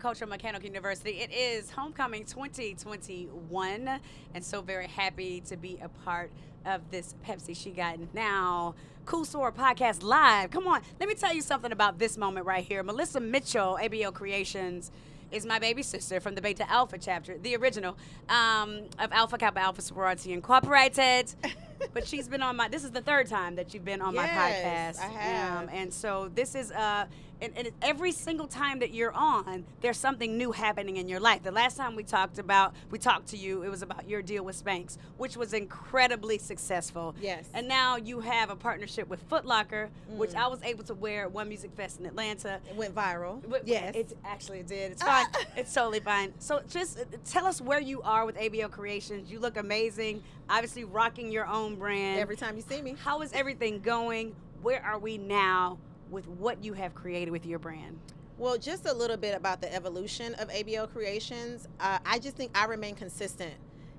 Agricultural Mechanical University. It is Homecoming 2021, and so very happy to be a part of this Pepsi She Got Now Cool Soror Podcast live. Come on, let me tell you something about this moment right here. Melissa Mitchell, Abeille Creations, is my baby sister from the Beta Alpha chapter, the original of Alpha Kappa Alpha Sorority Incorporated. But she's been on this is the third time that you've been on my podcast. I have. And so this is, and every single time that you're on, there's something new happening in your life. The last time we talked to you, it was about your deal with Spanx, which was incredibly successful. Yes. And now you have a partnership with Foot Locker, which I was able to wear at One Music Fest in Atlanta. It went viral. Yes. It actually did. It's fine. It's totally fine. So just tell us where you are with Abeille Creations. You look amazing. Obviously rocking your own brand. Every time you see me. How is everything going? Where are we now with what you have created with your brand? Well, just a little bit about the evolution of Abeille Creations. I just think I remain consistent.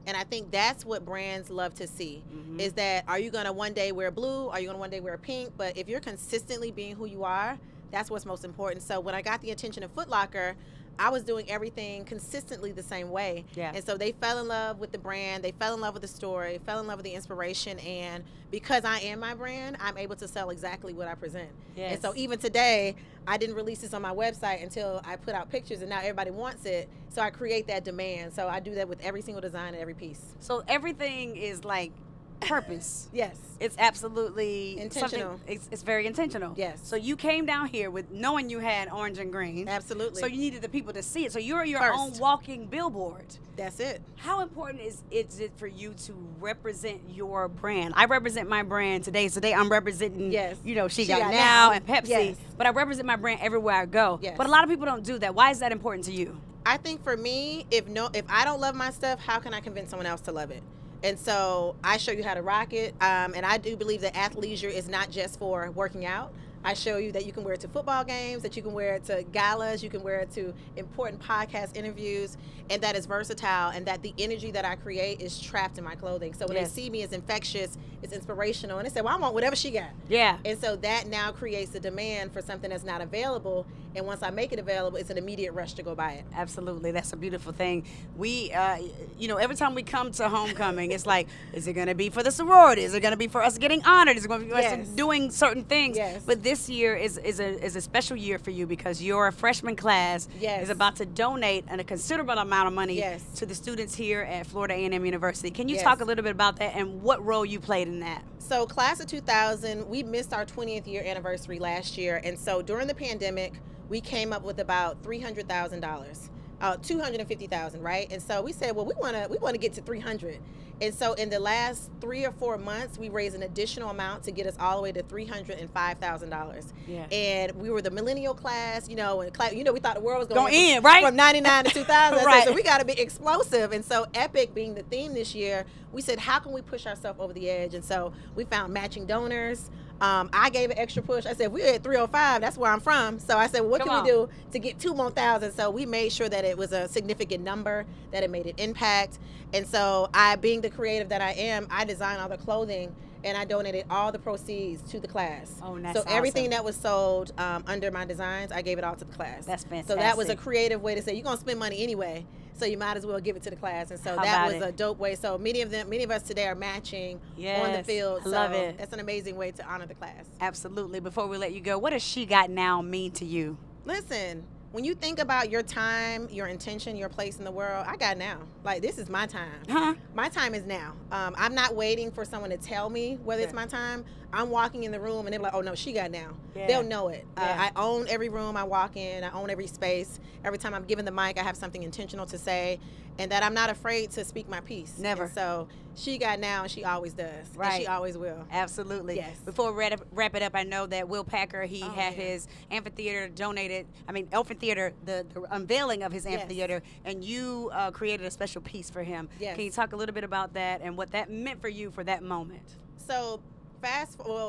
And I think that's what brands love to see, is that are you going to one day wear blue? Are you going to one day wear pink? But if you're consistently being who you are, that's what's most important. So when I got the attention of Foot Locker, I was doing everything consistently the same way. Yeah. And so they fell in love with the brand. They fell in love with the story, fell in love with the inspiration. And because I am my brand, I'm able to sell exactly what I present. Yes. And so even today, I didn't release this on my website until I put out pictures, and now everybody wants it. So I create that demand. So I do that with every single design and every piece. So everything is like purpose. Yes. It's absolutely Intentional. It's very intentional. Yes. So you came down here with knowing you had orange and green. Absolutely. So you needed the people to see it. So you're your First. own walking billboard. That's it. How important is it for you to represent your brand? I represent my brand today. Today I'm representing, She Got Now and Pepsi. Yes. But I represent my brand everywhere I go. Yes. But a lot of people don't do that. Why is that important to you? I think for me, if I don't love my stuff, how can I convince someone else to love it? And so I show you how to rock it. And I do believe that athleisure is not just for working out. I show you that you can wear it to football games, that you can wear it to galas, you can wear it to important podcast interviews, and that is versatile, and that the energy that I create is trapped in my clothing. So when they see me, it's infectious, it's inspirational, and they say, well, I want whatever she got. Yeah. And so that now creates a demand for something that's not available, and once I make it available, it's an immediate rush to go buy it. Absolutely. That's a beautiful thing. We, every time we come to homecoming, it's like, is it going to be for the sorority? Is it going to be for us getting honored? Is it going to be for us doing certain things? Yes. But this year is a special year for you because your freshman class is about to donate a considerable amount of money to the students here at Florida A&M University. Can you talk a little bit about that and what role you played in that? So class of 2000, we missed our 20th year anniversary last year. And so during the pandemic, we came up with about $300,000, $250,000, right? And so we said, well, we want to get to 300. And so in the last 3 or 4 months, we raised an additional amount to get us all the way to $305,000. Yeah. And we were the millennial class, and we thought the world was going to end, right? From 99 to 2000. Right. So we got to be explosive. And so Epic being the theme this year, we said, how can we push ourselves over the edge? And so we found matching donors. I gave an extra push. I said, we're at 305. That's where I'm from. So I said, well, what can we do to get 2 more thousand? So we made sure that it was a significant number, that it made an impact. And so I, being the creative that I am, I designed all the clothing, and I donated all the proceeds to the class. Oh, that's so everything awesome. that was sold under my designs, I gave it all to the class. That's fantastic. So that was a creative way to say, you're going to spend money anyway, so you might as well give it to the class. And so that was a dope way. So many of us today are matching on the field. I love it. That's an amazing way to honor the class. Absolutely. Before we let you go, what does She Got Now mean to you? Listen, when you think about your time, your intention, your place in the world, I got now. Like, this is my time. My time is now. I'm not waiting for someone to tell me whether it's my time. I'm walking in the room and they're like, oh no, she got now. They'll know it. I own every room I walk in. I own every space. Every time I'm given the mic, I have something intentional to say, and that I'm not afraid to speak my piece. Never. And so she got now, and she always does. Right. And she always will. Absolutely. Yes. Before we wrap it up, I know that Will Packer, he had his amphitheater donated, Elfin Theater, the unveiling of his amphitheater, and you created a special piece for him. Yes. Can you talk a little bit about that and what that meant for you for that moment? So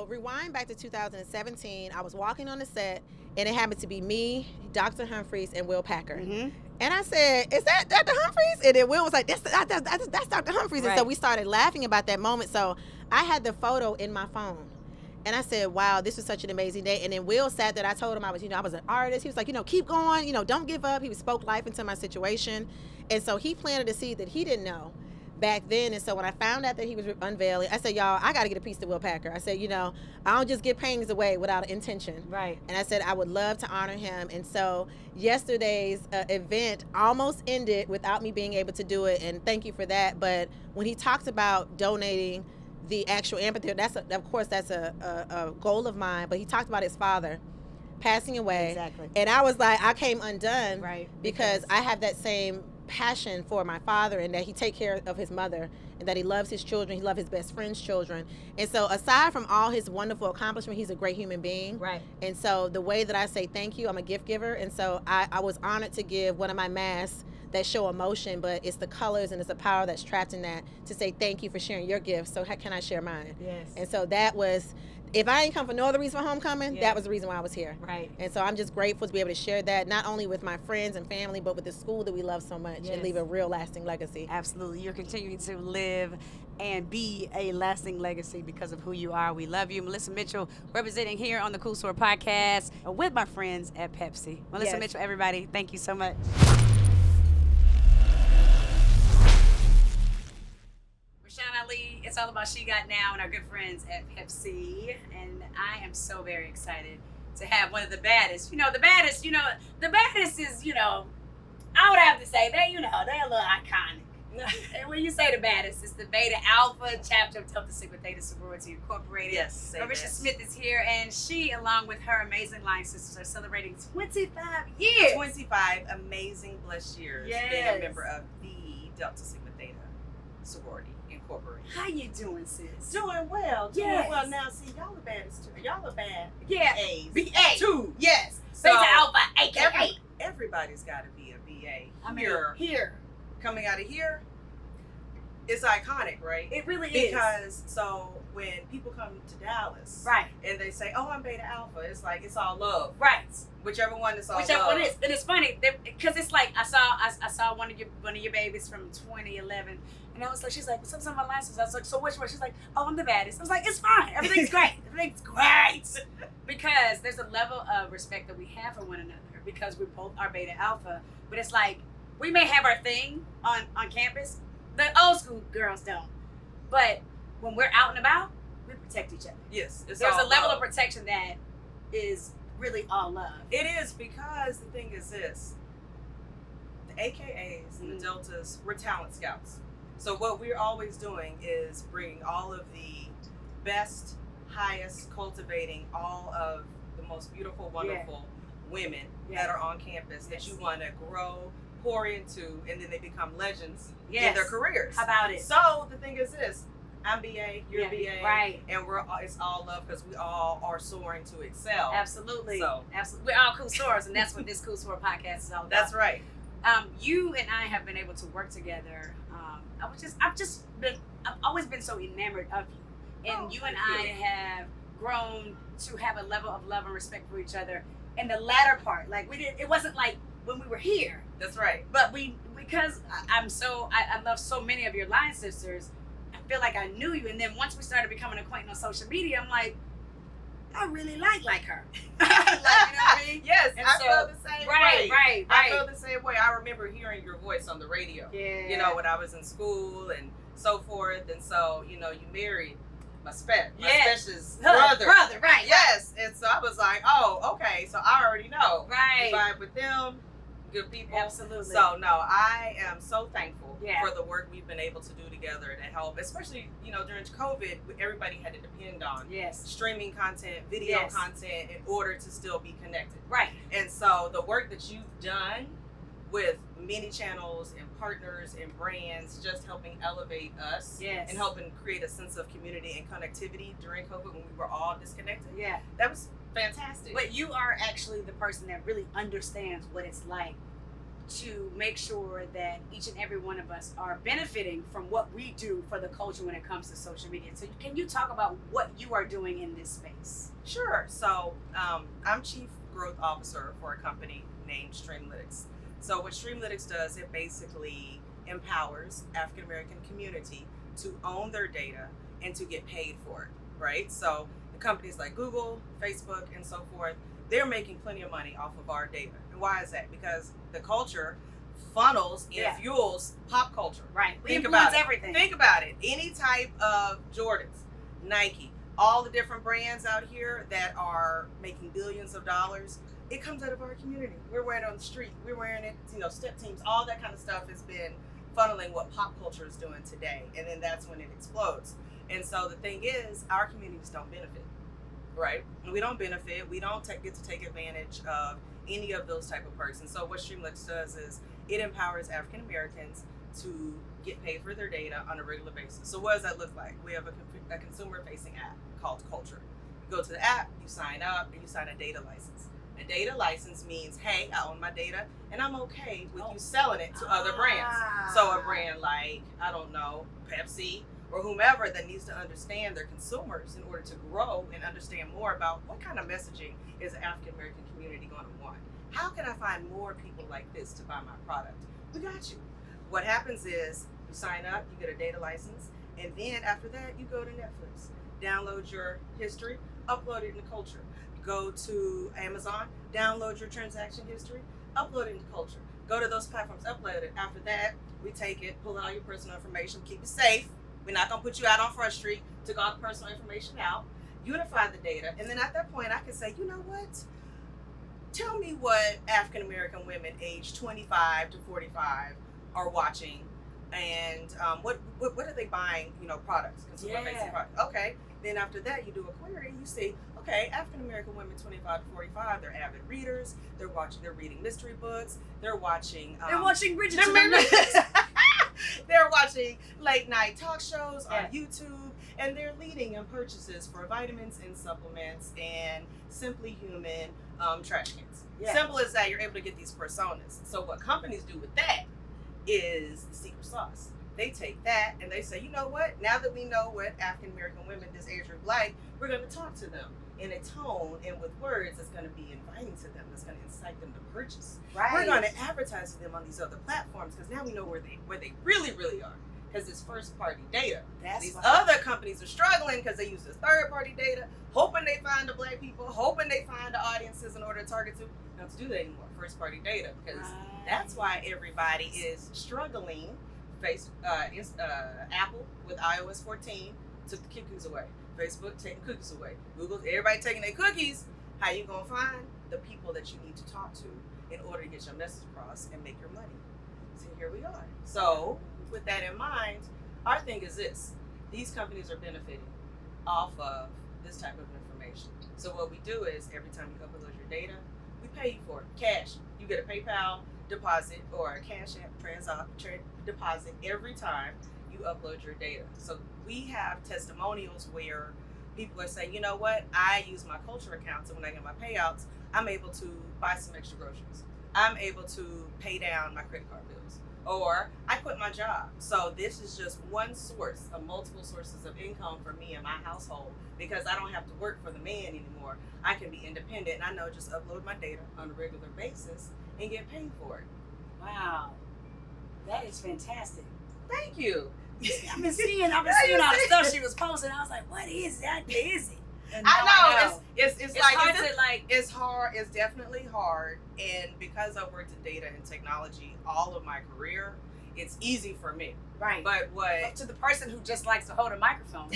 rewind back to 2017. I was walking on the set, and it happened to be me, Dr. Humphreys, and Will Packer. And I said, is that Dr. Humphreys? And then Will was like, that's Dr. Humphreys. And so we started laughing about that moment. So I had the photo in my phone. And I said, wow, this was such an amazing day. And then Will sat there. I told him I was an artist. He was like, keep going, don't give up. He spoke life into my situation. And so he planted a seed that he didn't know back then. And so when I found out that he was unveiling, I said, y'all, I got to get a piece to Will Packer. I said, I don't just give paintings away without intention. Right. And I said, I would love to honor him. And so yesterday's event almost ended without me being able to do it. And thank you for that. But when he talks about donating the actual amphitheater, that's a goal of mine. But he talked about his father passing away. Exactly. And I was like, I came undone. Right. Because I have that same passion for my father, and that he take care of his mother, and that he loves his children, he loves his best friend's children. And so aside from all his wonderful accomplishments, he's a great human being. Right. And so the way that I say thank you, I'm a gift giver. And so I was honored to give one of my masks that show emotion, but it's the colors and it's the power that's trapped in that, to say thank you for sharing your gifts, so how can I share mine? Yes. And so that was, if I ain't come for no other reason for homecoming, that was the reason why I was here. Right. And so I'm just grateful to be able to share that, not only with my friends and family, but with the school that we love so much, and leave a real lasting legacy. Absolutely. You're continuing to live and be a lasting legacy because of who you are. We love you. Melissa Mitchell, representing here on the Cool Soror Podcast with my friends at Pepsi. Melissa Mitchell, everybody, thank you so much. Rashan Ali, it's all about She Got Now and our good friends at Pepsi. And I am so very excited to have one of the baddest. The baddest is, I would have to say, they're a little iconic. And when you say the baddest, it's the Beta Alpha chapter of Delta Sigma Theta Sorority Incorporated. Yes, Arisha Smith is here, and she, along with her amazing line sisters, are celebrating 25 years. 25 amazing, blessed years being a member of the Delta Sigma Theta Sorority Incorporated. How you doing, sis? Doing well. Yes. Well, now, see, y'all are baddest too. Y'all are bad. Yeah. BAs. BA. Too. Yes. Beta Alpha, AKA. Everybody's got to be a BA. I mean, here. Coming out of here, it's iconic, right? It really is. Because, so, when people come to Dallas, right, and they say, oh, I'm Beta Alpha, it's like, it's all love. Right. Whichever one is all love. Whichever one is. And it's funny, because it's like, I saw one of your babies from 2011, and I was like, she's like, what's up, some of my licenses? I was like, so which one? She's like, oh, I'm the baddest. I was like, it's fine. Everything's great. Everything's great. Because there's a level of respect that we have for one another, because we both are Beta Alpha. But it's like, we may have our thing on campus. The old school girls don't. But when we're out and about, we protect each other. Yes. There's a level of protection that is really all love. It is, because the thing is this. The AKAs and the Deltas, we're talent scouts. So what we're always doing is bringing all of the best, highest, cultivating all of the most beautiful, wonderful women that are on campus that you want to grow, pour into, and then they become legends in their careers. How about it? So the thing is this. I'm BA, you're BA, right? And it's all love, because we all are soaring to excel. Absolutely. So absolutely, we're all Cool Sorors, and that's what this Cool Soror Podcast is all about. That's right. You and I have been able to work together. I've always been so enamored of you, and you and I have grown to have a level of love and respect for each other. And the latter part, it wasn't like when we were here. That's right. But because I love so many of your line sisters, I feel like I knew you. And then once we started becoming acquainted on social media, I'm like, I really like her. You know what I mean? Yes, and I feel the same way. Right. I feel the same way. I remember hearing your voice on the radio. Yeah. When I was in school and so forth. And so, you married my special's brother. Right. Yes. And so I was like, oh, okay. So I already know. Right. You vibe with them. Good people. Absolutely. So no, I am so thankful for the work we've been able to do together to help, especially during COVID, everybody had to depend on streaming content, video content in order to still be connected. Right. And so the work that you've done with many channels and partners and brands, just helping elevate us and helping create a sense of community and connectivity during COVID when we were all disconnected. Yeah. That was fantastic. But you are actually the person that really understands what it's like to make sure that each and every one of us are benefiting from what we do for the culture when it comes to social media. So can you talk about what you are doing in this space? Sure. So I'm Chief Growth Officer for a company named Streamlytics. So what Streamlytics does, it basically empowers African American community to own their data and to get paid for it, right? So the companies like Google, Facebook, and so forth, they're making plenty of money off of our data. And why is that? Because the culture funnels and fuels pop culture. Right. We Think influence about it. everything. Think about it. Any type of Jordans, Nike, all the different brands out here that are making billions of dollars, it comes out of our community. We're wearing it on the street. We're wearing it, step teams, all that kind of stuff has been funneling what pop culture is doing today. And then that's when it explodes. And so the thing is, our communities don't benefit, right? And we don't benefit. We don't get to take advantage of any of those type of perks. And so what Streamlytics does is it empowers African Americans to get paid for their data on a regular basis. So what does that look like? We have a consumer-facing app called Culture. You go to the app, you sign up, and you sign a data license. A data license means, hey, I own my data, and I'm okay with you selling it to other brands. So a brand like, I don't know, Pepsi, or whomever that needs to understand their consumers in order to grow and understand more about what kind of messaging is the African American community going to want. How can I find more people like this to buy my product? We got you. What happens is you sign up, you get a data license, and then after that, you go to Netflix, download your history, upload it into Culture. Go to Amazon, download your transaction history, upload it into Culture. Go to those platforms, upload it. After that, we take it, pull out your personal information, keep it safe. We're not going to put you out on Front Street, took all the personal information out, unify the data, and then at that point, I can say, you know what? Tell me what African American women aged 25 to 45 are watching, and what are they buying? Products, consumer-facing products. Okay. Then after that, you do a query. You see, okay, African American women 25 to 45. They're avid readers. They're reading mystery books. They're watching. They're watching Bridget. They're watching late night talk shows on YouTube, and they're leading in purchases for vitamins and supplements and Simply Human trash cans. Yeah. Simple as that. You're able to get these personas. So what companies do with that is the secret sauce. They take that and they say, you know what? Now that we know what African American women this age group like, we're going to talk to them in a tone and with words that's going to be inviting to them, that's going to incite them to purchase. Right. We're going to advertise to them on these other platforms because now we know where they really, really are. Because it's first-party data. These other companies are struggling because they use this third-party data, hoping they find the black people, hoping they find the audiences in order to target to. Not to do that anymore. First-party data, because that's why everybody is struggling. Apple with iOS 14 took the cookies away. Facebook taking cookies away. Google, everybody taking their cookies. How you gonna find the people that you need to talk to in order to get your message across and make your money? So here we are. So with that in mind, our thing is this: these companies are benefiting off of this type of information. So what we do is every time you upload your data, we pay you for it. Cash. You get a PayPal deposit or a Cash App deposit every time you upload your data. So we have testimonials where people are saying, you know what, I use my Culture account, so when I get my payouts, I'm able to buy some extra groceries. I'm able to pay down my credit card bills. Or I quit my job. So this is just one source of multiple sources of income for me and my household, because I don't have to work for the man anymore. I can be independent, and I know just upload my data on a regular basis and get paid for it. Wow. That is fantastic. Thank you. I've been seeing all the stuff she was posting. I was like, what is that? Is it? I know. It's hard to like. It's hard. It's definitely hard. And because I've worked in data and technology all of my career, it's easy for me. Right. But But to the person who just likes to hold a microphone,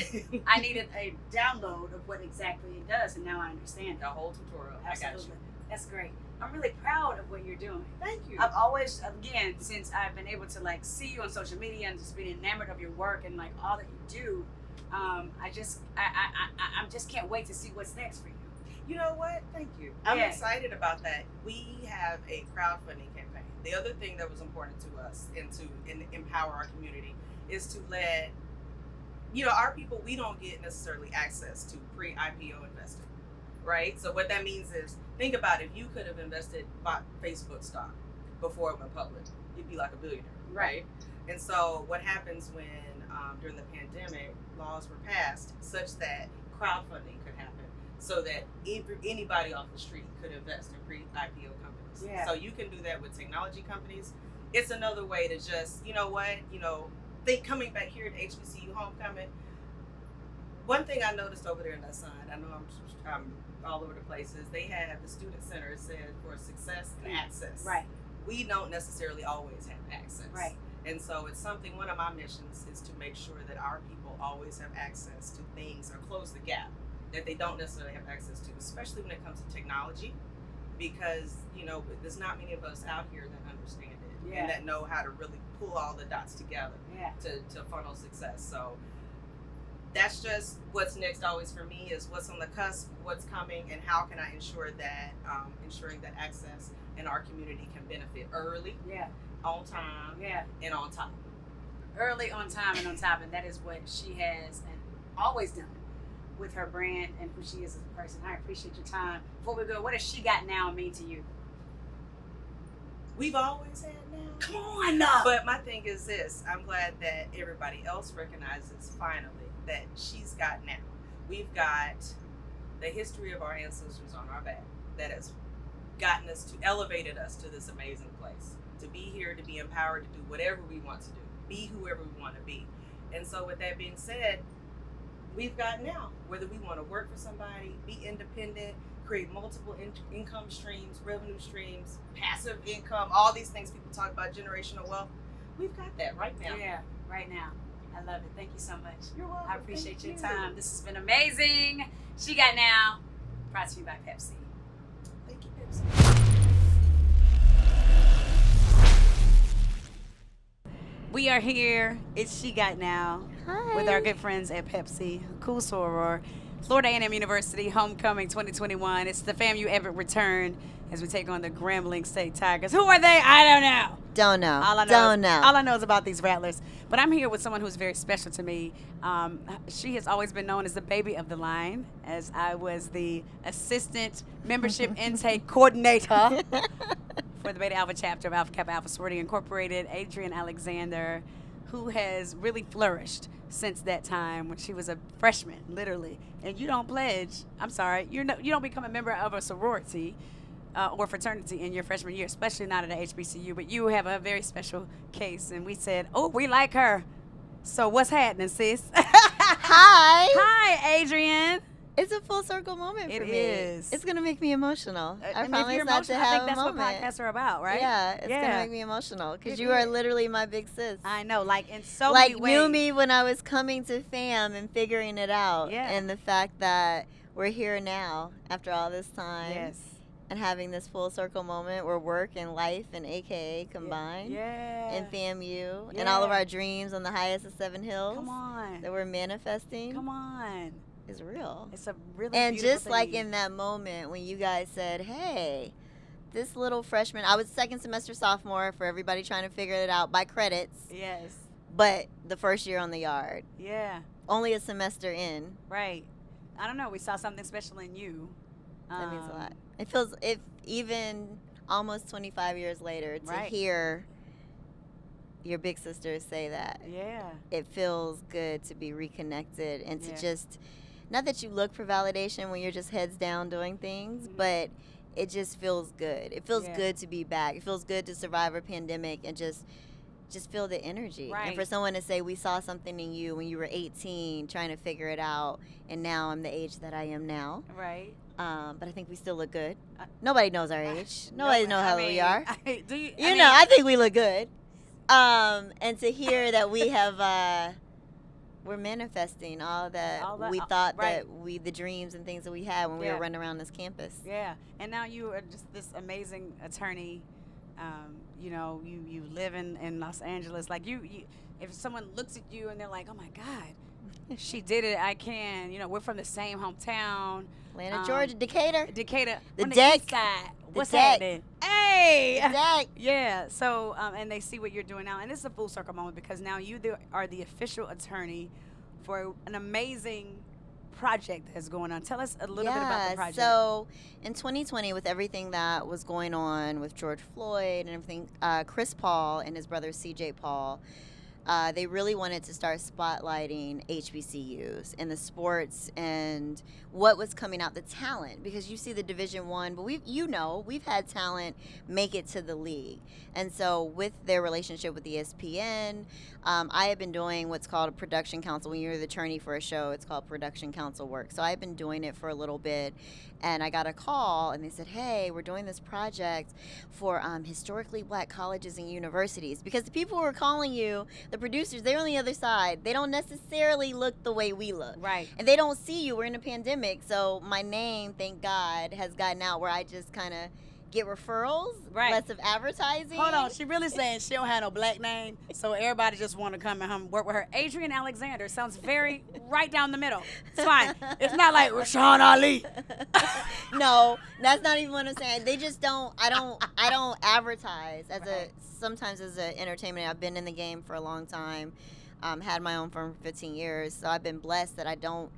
I needed a download of what exactly it does, and now I understand the whole tutorial. Absolutely. I got you. That's great. I'm really proud of what you're doing. Thank you. I've always, again, since I've been able to like see you on social media and just been enamored of your work and like all that you do, I just can't wait to see what's next for you. You know what? Thank you. I'm excited about that. We have a crowdfunding campaign. The other thing that was important to us and to empower our community is to let, our people, we don't get necessarily access to pre-IPO investing, right? So what that means is, think about if you could have bought Facebook stock before it went public, you'd be like a billionaire, right? And so what happens when during the pandemic, laws were passed such that crowdfunding could happen so that anybody off the street could invest in pre-IPO companies. Yeah. So you can do that with technology companies. It's another way to just, think coming back here to HBCU Homecoming, One thing I noticed over there in that side, I know I'm all over the places. They have the student center said for success and access. Right. We don't necessarily always have access. Right. And so it's something, one of my missions is to make sure that our people always have access to things or close the gap that they don't necessarily have access to, especially when it comes to technology, because, you know, there's not many of us out here that understand it and that know how to really pull all the dots together to funnel success. So that's just what's next always for me is what's on the cusp, what's coming, and how can I ensure that ensuring that access in our community can benefit early, on time, and on top. Early, on time, and on top, and that is what she has and always done with her brand and who she is as a person. I appreciate your time. Before we go, what does She Got Now mean to you? We've always had now. Come on! But my thing is this, I'm glad that everybody else recognizes finally that she's got now. We've got the history of our ancestors on our back that has gotten us to, elevated us to this amazing place. To be here, to be empowered to do whatever we want to do, be whoever we want to be. And so with that being said, we've got now, whether we want to work for somebody, be independent, create multiple income streams, revenue streams, passive income, all these things people talk about, generational wealth, we've got that right now. Yeah, right now. I love it. Thank you so much. You're welcome. I appreciate Thank your you. time. This has been amazing. She Got Now, brought to you by Pepsi. Thank you, Pepsi. We are here. It's She Got Now Hi. with our good friends at Pepsi, Cool Soror, Florida A&M University, Homecoming 2021. It's the FAMU Everett return as we take on the Grambling State Tigers. Who are they? I don't know. Don't know. All I know is about these Rattlers. But I'm here with someone who's very special to me. She has always been known as the baby of the line, as I was the assistant membership intake coordinator for the Beta Alpha chapter of Alpha Kappa Alpha Sorority Incorporated, Adrian Alexander, who has really flourished since that time when she was a freshman, literally. And you don't pledge. I'm sorry. You don't become a member of a sorority or fraternity in your freshman year, especially not at a HBCU. But you have a very special case, and we said, "Oh, we like her." So what's happening, sis? Hi. Hi, Adrian. It's a full circle moment for It me. is. It's going to make me emotional. I And if promise you're not to emotional, have I think a that's moment. what podcasts are about, right? Yeah, it's going to make me emotional because It you are is. literally my big sis. I know, like in so like many ways. knew me when I was coming to FAM and figuring it out. Yeah. And the fact that we're here now after all this time. Yes. And having this full circle moment where work and life and AKA combine. Yeah. And FAMU. And all of Yeah. our dreams on the highest of 7 hills. Come on. That we're manifesting. Come on. Is real. It's a really And beautiful just like thing. in that moment when you guys said, hey, this little freshman, I was second semester sophomore for everybody trying to figure it out by credits, Yes. but the first year on the yard, Yeah. only a semester in. Right. I don't know. We saw something special in you. That means a lot. It feels, if even almost 25 years later, to Right. hear your big sisters say that, Yeah. it feels good to be reconnected and to Yeah. just, not that you look for validation when you're just heads down doing things, but it just feels good. It feels Yeah. good to be back. It feels good to survive a pandemic and just feel the energy. And Right. for someone to say, we saw something in you when you were 18 trying to figure it out, and now I'm the age that I am now. Right. But I think we still look good. Nobody knows our age. Nobody knows how we are. Do you? You know, I think we look good. And to hear that we have, we're manifesting all that we thought right. that the dreams and things that we had when we Yeah. were running around this campus. Yeah. And now you are just this amazing attorney. You know, you live in Los Angeles. Like you, if someone looks at you and they're like, "Oh my God, she did it! I can." You know, we're from the same hometown. Atlanta, Georgia, Decatur. Decatur. The on deck. The east side. What's deck. happening? Hey. Exact. Yeah. So, and they see what you're doing now, and it's a full circle moment because now you are the official attorney for an amazing project that's going on. Tell us a little bit about the project. So in 2020, with everything that was going on with George Floyd and everything, Chris Paul and his brother CJ Paul they really wanted to start spotlighting HBCUs and the sports and what was coming out, the talent, because you see the Division I, but we've had talent make it to the league. And so with their relationship with ESPN, I have been doing what's called a production council. When you're the attorney for a show, it's called production council work. So I've been doing it for a little bit, and I got a call, and they said, hey, we're doing this project for historically black colleges and universities, because the people who are calling you, the producers, they're on the other side. They don't necessarily look the way we look. Right. And they don't see you. We're in a pandemic, so my name, thank God, has gotten out where I just kind of get referrals, Right. less of advertising. Hold on, she really saying she don't have no black name, so everybody just want to come and work with her. Adrian Alexander sounds very right down the middle. It's fine. It's not like Rashan Ali. No, that's not even what I'm saying. They just don't. I don't advertise sometimes as an entertainment. I've been in the game for a long time. Had my own firm for 15 years, so I've been blessed that I don't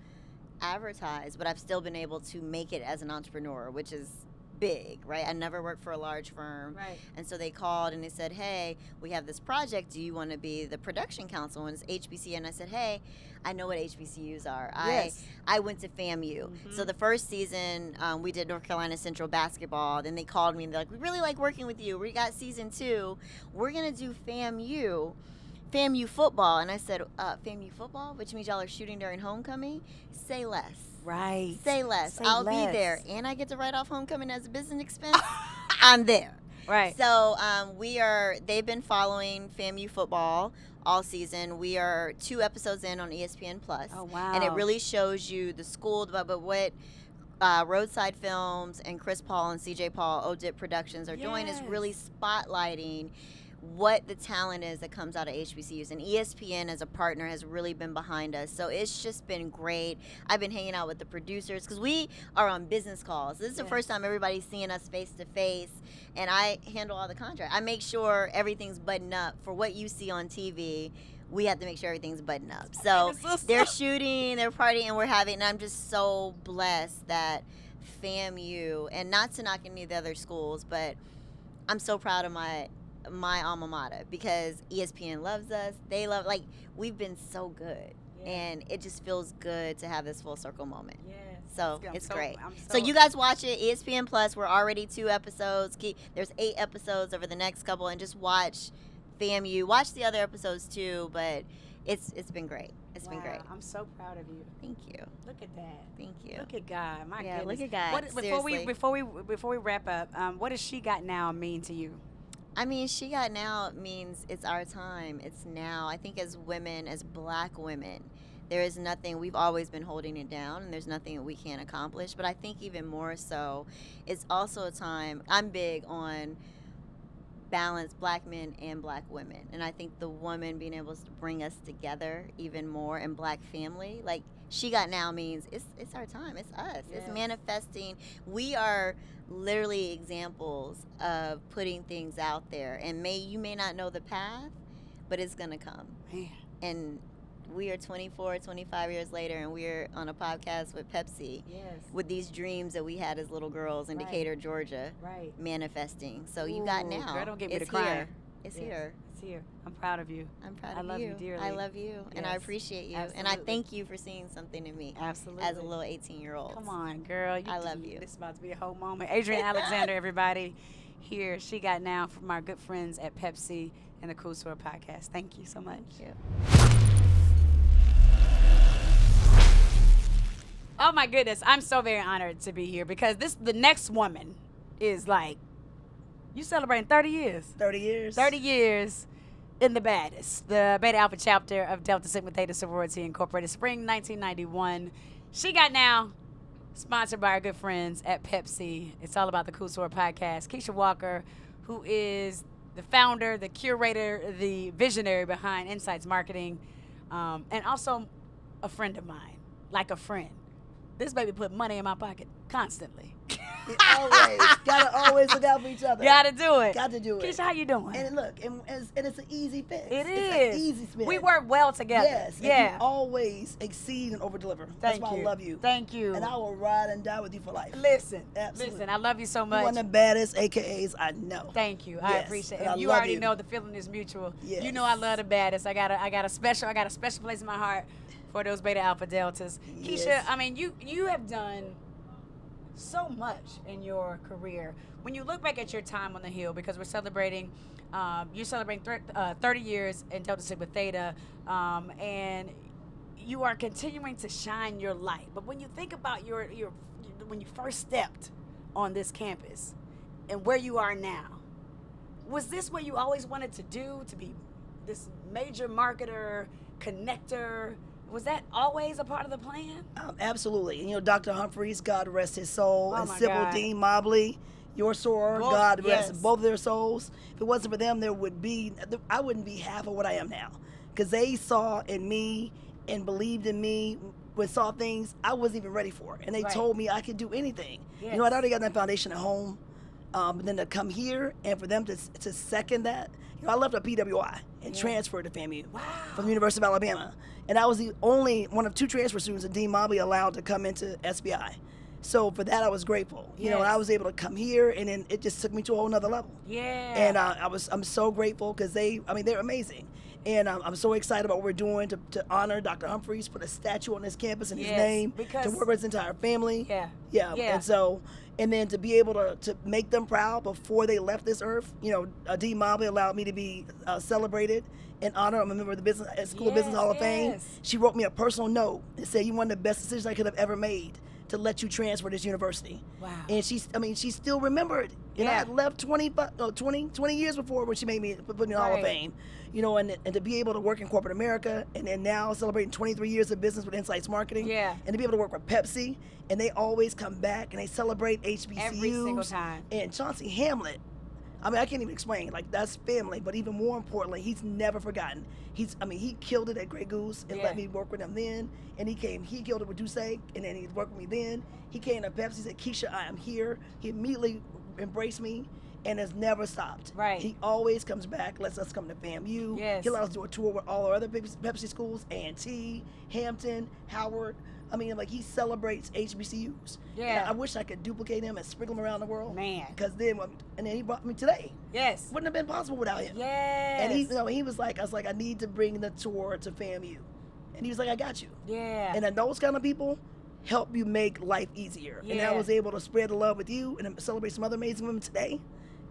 advertise, but I've still been able to make it as an entrepreneur, which is big, right? I never worked for a large firm. Right. And so they called and they said, hey, we have this project. Do you want to be the production council? And it's HBCU. And I said, hey, I know what HBCUs are. Yes. I went to FAMU. So the first season, we did North Carolina Central basketball. Then they called me and they're like, we really like working with you. We got season 2. We're going to do FAMU football. And I said, FAMU football, which means y'all are shooting during homecoming? Say less. Right. Say less. Say I'll less. be there. And I get to write off homecoming as a business expense. I'm there. Right. So they've been following FAMU football all season. We are 2 episodes in on ESPN Plus. Oh, wow. And it really shows you the school, but what Roadside Films and Chris Paul and CJ Paul, ODIP Productions are doing is really spotlighting what the talent is that comes out of HBCUs. And ESPN as a partner has really been behind us. So it's just been great. I've been hanging out with the producers because we are on business calls. This is the first time everybody's seeing us face to face, and I handle all the contract. I make sure everything's buttoned up. For what you see on TV, we have to make sure everything's buttoned up. So they're shooting, they're partying, and we're having, and I'm just so blessed that FAMU, and not to knock any of the other schools, but I'm so proud of my alma mater because ESPN loves us. They love, like, we've been so good. Yeah. And it just feels good to have this full circle moment. Yes. So it's great. So you guys watch it, ESPN Plus. We're already 2 episodes. There's 8 episodes over the next couple, and just watch FAMU. Watch the other episodes too, but it's been great. It's been great. I'm so proud of you. Thank you. Look at that. Thank you. Look at God. My yeah, goodness. look at God. Before we wrap up, what does She Got Now mean to you? I mean, She Got Now means it's our time. It's now. I think as women, as black women, there is nothing, we've always been holding it down, and there's nothing that we can't accomplish. But I think even more so, it's also a time, I'm big on balance, black men and black women. And I think the woman being able to bring us together even more, and black family, like She Got Now means it's our time. It's us. Yes. It's manifesting. We are literally examples of putting things out there, and you may not know the path, but it's gonna come. Man. And we are 24, 25 years later, and we're on a podcast with Pepsi. Yes. With these dreams that we had as little girls in Decatur, Georgia. Right. Manifesting. So you got now. Girl, don't get me to it's crying. here. It's here. It's here. I'm proud of you. I'm proud I of love you. you dearly. I love you. And I appreciate you. Absolutely. And I thank you for seeing something in me. Absolutely. As a little 18-year-old. Come on, girl. I love you. This is about to be a whole moment. Adrian Alexander, everybody. Here, She Got Now from our good friends at Pepsi and the Cool Soror Podcast. Thank you so much. Thank you. Oh my goodness, I'm so very honored to be here because the next woman is like, you celebrating 30 years. 30 years. 30 years in the baddest. The Beta Alpha chapter of Delta Sigma Theta Sorority Incorporated, spring 1991. She Got Now, sponsored by our good friends at Pepsi. It's all about the Cool Soror Podcast. Keisha Walker, who is the founder, the curator, the visionary behind Insights Marketing, and also a friend of mine, like a friend. This baby put money in my pocket constantly. Always. Gotta always look out for each other. Gotta do it. Got to do it. Keisha, how you doing? And look, and it's an easy fix. It It's is. an easy spin. We work well together. Yes. And Yeah. you always exceed and over deliver. That's why I love you. Thank you. And I will ride and die with you for life. Listen. Absolutely. Listen, I love you so You're much. one of the baddest AKAs I know. Thank you. I Yes, appreciate and it. I You love already you. know the feeling is mutual. Yes. You know I love the baddest. I got a special place in my heart for those Beta Alpha Deltas. Yes. Keisha, I mean, you have done so much in your career. When you look back at your time on the Hill, because we're celebrating, you're celebrating 30 years in Delta Sigma Theta, and you are continuing to shine your light. But when you think about your when you first stepped on this campus and where you are now, was this what you always wanted to do, to be this major marketer, connector? Was that always a part of the plan? Absolutely. And, Dr. Humphreys, God rest his soul, Oh and my Sybil God. Dean Mobley, your soror, Both, God rest yes. both of their souls. If it wasn't for them, I wouldn't be half of what I am now. Because they saw in me and believed in me, saw things I wasn't even ready for. And they Right. told me I could do anything. Yes. I'd already got that foundation at home. But then to come here and for them to second that, I left a PWI and transferred to FAMU from the University of Alabama. And I was the only one of 2 transfer students that Dean Mobley allowed to come into SBI. So for that, I was grateful. And I was able to come here, and then it just took me to a whole nother level. Yeah. And I'm so grateful because they're amazing. And I'm so excited about what we're doing to honor Dr. Humphreys, put a statue on his campus in his name, because to work with his entire family. Yeah. And so, and then to be able to make them proud before they left this earth. Dean Mobley allowed me to be celebrated and honored. I'm a member of the School of Business Hall of Fame. Yes. She wrote me a personal note and said, "You one of the best decisions I could have ever made to let you transfer to this university." Wow. And she still remembered. And I had left 20 years before when she made me put me in the Hall of Fame. And to be able to work in corporate America, and then now celebrating 23 years of business with Insights Marketing. Yeah. And to be able to work with Pepsi, and they always come back and they celebrate HBCUs. Every single time. And Chauncey Hamlet, I can't even explain. That's family. But even more importantly, he's never forgotten. He killed it at Grey Goose and let me work with him then. And he killed it with Duce, and then he worked with me then. He came to Pepsi, said, "Keisha, I am here." He immediately embraced me and has never stopped. Right. He always comes back, lets us come to FAMU. Yes. He allows us to do a tour with all our other Pepsi schools, A&T, Hampton, Howard. He celebrates HBCUs. Yeah. And I wish I could duplicate him and sprinkle him around the world. Man. Because then he brought me today. Yes. Wouldn't have been possible without him. Yes. And he was like, I was like, "I need to bring the tour to FAMU." And he was like, "I got you." Yeah. And then those kind of people help you make life easier. And I was able to spread the love with you and celebrate some other amazing women today.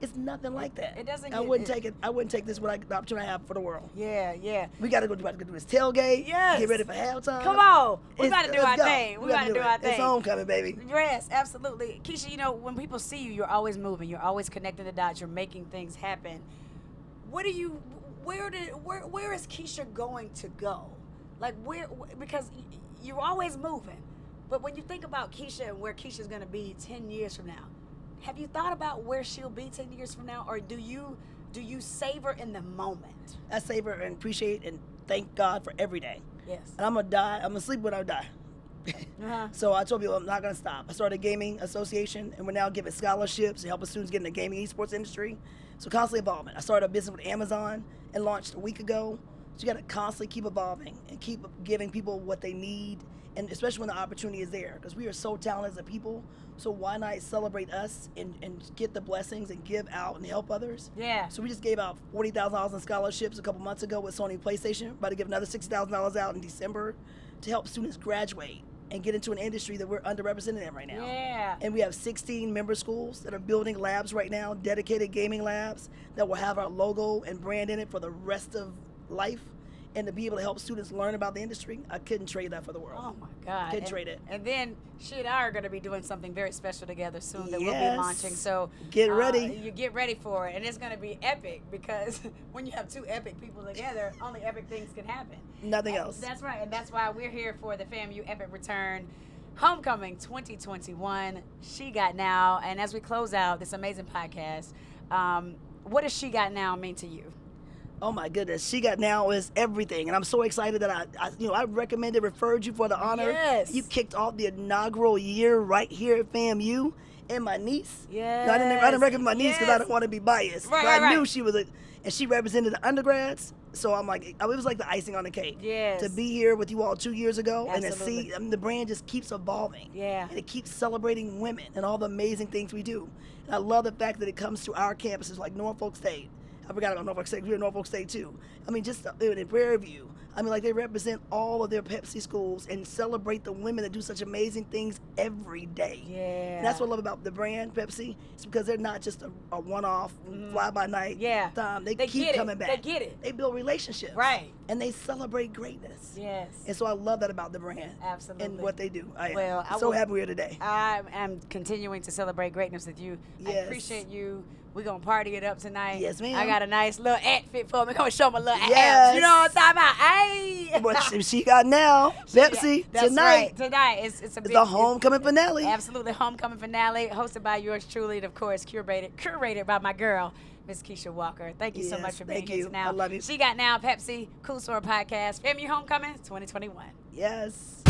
It's nothing like that. It doesn't. I wouldn't take it. I wouldn't take this the opportunity I have for the world. Yeah. We got to go do this tailgate. Yes. Get ready for halftime. Come on. We Let's got to do our go. thing. We got to do our thing. It's homecoming, baby. Yes, absolutely. Keisha, when people see you, you're always moving. You're always connecting the dots. You're making things happen. Where is Keisha going to go? Because you're always moving. But when you think about Keisha and where Keisha's going to be 10 years from now, have you thought about where she'll be 10 years from now, or do you savor in the moment? I savor and appreciate and thank God for every day. Yes. And I'm gonna sleep when I die. Uh-huh. So I told people I'm not gonna stop. I started a gaming association, and we're now giving scholarships to help students get in the gaming esports industry. So constantly involvement. I started a business with Amazon and launched a week ago. So you gotta constantly keep evolving and keep giving people what they need, and especially when the opportunity is there, because we are so talented as a people. So why not celebrate us and get the blessings and give out and help others? Yeah. So we just gave out $40,000 in scholarships a couple months ago with Sony PlayStation. About to give another $60,000 out in December to help students graduate and get into an industry that we're underrepresented in right now. Yeah. And we have 16 member schools that are building labs right now, dedicated gaming labs that will have our logo and brand in it for the rest of life. And to be able to help students learn about the industry, I couldn't trade that for the world. Oh my God. Couldn't trade it. And then she and I are going to be doing something very special together soon that we'll be Yes. launching. So Get ready. You get ready for it. And it's going to be epic, because when you have 2 epic people together, only epic things can happen. Nothing else. That's right. And that's why we're here for the FAMU Epic Return Homecoming 2021. She Got Now. And as we close out this amazing podcast, what does She Got Now mean to you? Oh my goodness, She Got Now is everything, and I'm so excited that I recommended, referred you for the honor. Yes. You kicked off the inaugural year right here at FAMU, and my niece. Yes. No, I didn't recommend my niece because I didn't want to be biased. Right, but right, I knew right. she was and she represented the undergrads. So I'm like, it was like the icing on the cake. Yes. To be here with you all 2 years ago and to Absolutely. see the brand just keeps evolving. Yeah. And it keeps celebrating women and all the amazing things we do. And I love the fact that it comes to our campuses like Norfolk State. I forgot about Norfolk State. We're in Norfolk State too. I mean, just in Prairie View. I mean, like they represent all of their Pepsi schools and celebrate the women that do such amazing things every day. Yeah. And that's what I love about the brand Pepsi. It's because they're not just a one-off, fly-by-night. Yeah. They They keep get it. coming back. They get it. They build relationships. Right. And they celebrate greatness. Yes. And so I love that about the brand. Absolutely. And what they do. Well, I'm so happy we're here today. I am continuing to celebrate greatness with you. I Yes. appreciate you. We're going to party it up tonight. Yes, ma'am. I got a nice little outfit for me. Going to show my little Yes. abs. You know what I'm talking about? Hey. What she got now, Pepsi, That's tonight. right. Tonight. It's a It's big, the homecoming finale. Absolutely. Homecoming finale. Hosted by yours truly. And, of course, curated by my girl, Miss Keisha Walker. Thank you so Yes, much for being thank here you. tonight. I love you. She got now Pepsi, Cool Soror Podcast. FAMU Homecoming 2021. Yes.